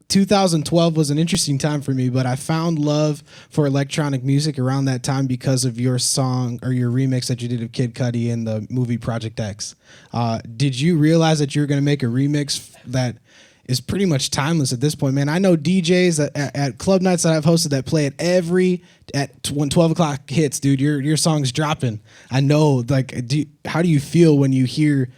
2012 was an interesting time for me, but I found love for electronic music around that time because of your song or your remix that you did of Kid Cudi in the movie Project X. Did you realize that you were going to make a remix that is pretty much timeless at this point, man? I know DJs at club nights that I've hosted that play it when 12 o'clock hits, dude. Your song's dropping. I know. Like, how do you feel when you hear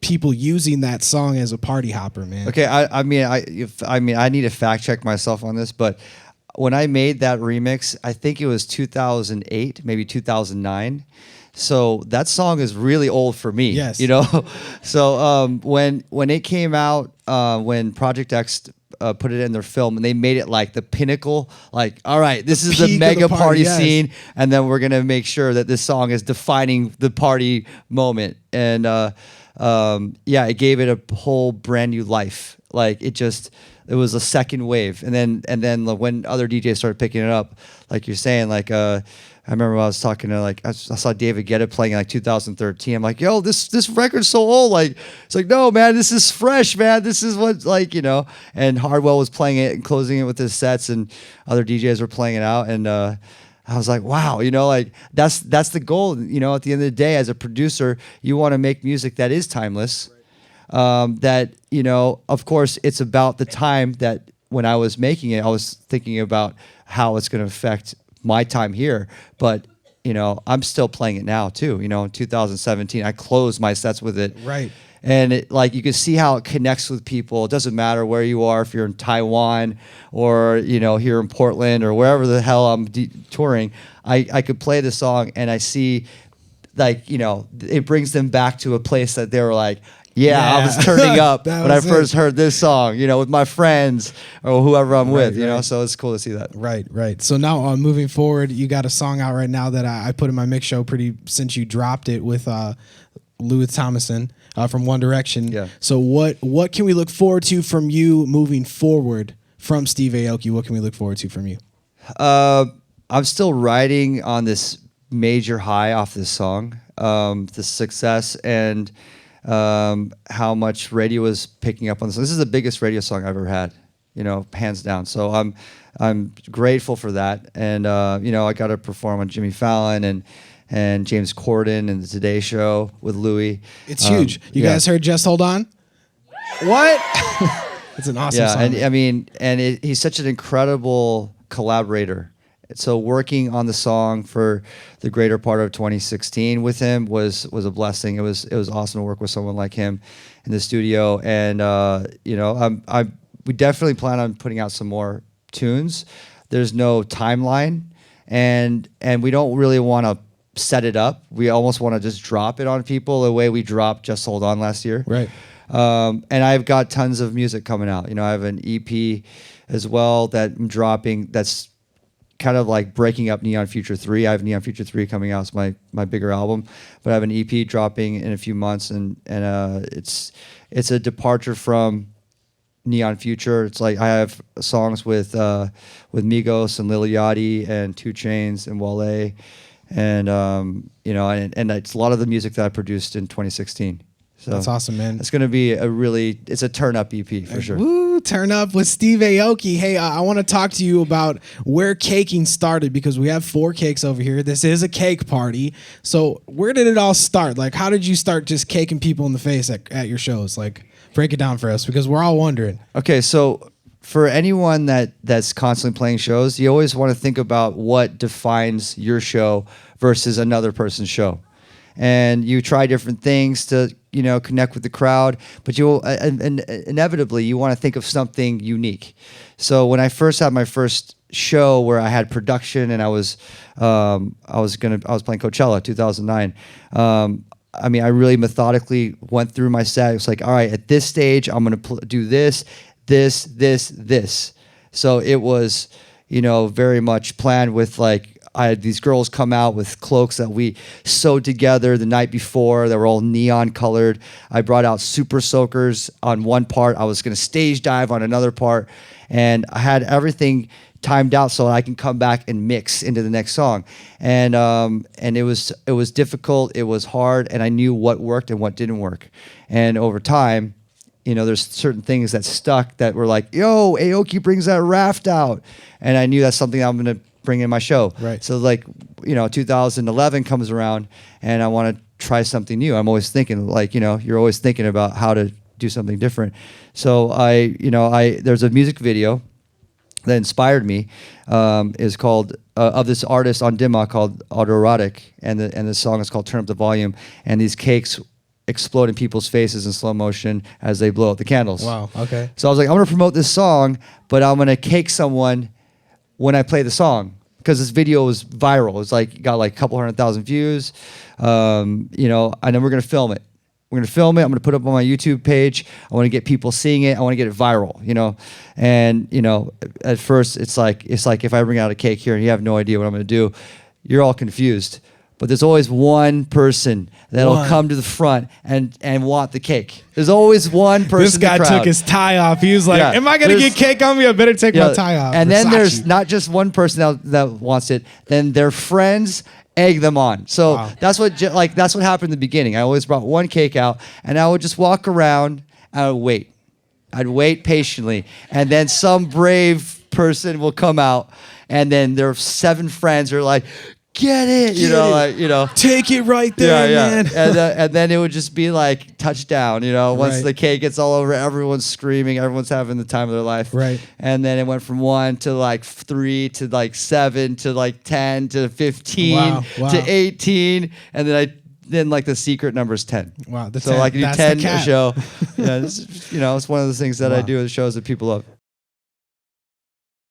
people using that song as a party hopper, man? Okay, I mean, I need to fact check myself on this, but when I made that remix, I think it was 2008, maybe 2009. So that song is really old for me. Yes. You know. So when it came out, when Project X put it in their film, and they made it like the pinnacle, like, all right, this is the mega party yes. scene, and then we're gonna make sure that this song is defining the party moment. And yeah, it gave it a whole brand new life. Like it was a second wave, and then when other DJs started picking it up, like you're saying, like I remember when I was talking to I saw David Guetta playing in like 2013. I'm like, yo, this record's so old. Like it's like, no man, this is fresh, man. This is what, like, you know. And Hardwell was playing it and closing it with his sets, and other DJs were playing it out, and I was like, wow, you know, like that's the goal. You know, at the end of the day, as a producer, you want to make music that is timeless. That, you know, of course, it's about the time that when I was making it, I was thinking about how it's going to affect my time here. But, you know, I'm still playing it now too. You know, in 2017, I closed my sets with it. Right. And it, like, you can see how it connects with people. It doesn't matter where you are, if you're in Taiwan or, you know, here in Portland or wherever the hell I'm touring. I could play the song and I see, like, you know, it brings them back to a place that they were like, yeah, I was turning up when I first heard this song, you know, with my friends or whoever I'm with, you know, so it's cool to see that. Right. So now moving forward, you got a song out right now that I put in my mix show since you dropped it with Louis Thomason from One Direction. Yeah. So what can we look forward to from you moving forward from Steve Aoki? What can we look forward to from you? I'm still riding on this major high off this song, the success and how much radio is picking up on this. This is the biggest radio song I've ever had, you know, hands down. So I'm grateful for that. And you know, I got to perform on Jimmy Fallon and James Corden and the Today Show with Louis. It's huge. You guys heard Just Hold On? What? It's an awesome song. And I mean, he's such an incredible collaborator. So working on the song for the greater part of 2016 with him was a blessing. It was awesome to work with someone like him in the studio. And you know, we definitely plan on putting out some more tunes. There's no timeline, and we don't really want to set it up. We almost want to just drop it on people the way we dropped Just Hold On last year. Right. And I've got tons of music coming out. You know, I have an EP as well that I'm dropping. That's kind of like breaking up Neon Future 3. I have Neon Future 3 coming out. It's my bigger album, but I have an EP dropping in a few months, and it's a departure from Neon Future. It's like I have songs with Migos and Lil Yachty and 2 Chainz and Wale, and you know, and it's a lot of the music that I produced in 2016. So that's awesome, man. It's going to be it's a turn up EP for sure. Woo, turn up with Steve Aoki. Hey, I want to talk to you about where caking started, because we have 4 cakes over here. This is a cake party. So where did it all start? Like, how did you start just caking people in the face at your shows? Like, break it down for us, because we're all wondering. Okay, so for anyone that's constantly playing shows, you always want to think about what defines your show versus another person's show. And you try different things to, you know, connect with the crowd, but inevitably you want to think of something unique. So when I first had my first show where I had production and I was playing Coachella 2009. I mean, I really methodically went through my set. It was like, all right, at this stage, I'm going to do this. So it was, you know, very much planned with, like, I had these girls come out with cloaks that we sewed together the night before that were all neon colored. I brought out super soakers on one part. I was going to stage dive on another part. And I had everything timed out so I can come back and mix into the next song. And it was difficult. It was hard. And I knew what worked and what didn't work. And over time, you know, there's certain things that stuck that were like, yo, Aoki brings that raft out. And I knew that's something I'm going to bring in my show. Right. So like, you know, 2011 comes around and I want to try something new. I'm always thinking like, you know, you're always thinking about how to do something different. So there's a music video that inspired me, is called, of this artist on Dima called Autoerotic. And the song is called Turn Up the Volume. And these cakes explode in people's faces in slow motion as they blow out the candles. Wow. Okay. So I was like, I'm gonna promote this song, but I'm gonna cake someone when I play the song, because this video was viral. It's like got like a couple 100,000 views, you know. And then we're gonna film it. We're gonna film it. I'm gonna put it up on my YouTube page. I want to get people seeing it. I want to get it viral, you know. And you know, at first it's like if I bring out a cake here and you have no idea what I'm gonna do, you're all confused. But there's always one person that'll come to the front and want the cake. There's always one person. This guy in the crowd. took his tie off. He was like, Yeah, "Am I gonna get cake on me? I better take my tie off." And then Versace. there's not just one person that wants it. Then their friends egg them on. So Wow. that's what happened in the beginning. I always brought one cake out, and I would just walk around and I would wait. I'd wait patiently, and then some brave person will come out, and then their 7 friends are like, get it, you know, like, you know, take it right there, man. and then it would just be like touchdown, you know. Once Right. the cake gets all over, everyone's screaming, everyone's having the time of their life, Right. And then it went from 1 to like 3 to like 7 to like 10 to 15 Wow. to 18, and then like the secret number is 10. Wow, the So 10, like you do that's 10 the a cap. show. Yeah, you know, it's one of those things that I Wow. do at shows that people love.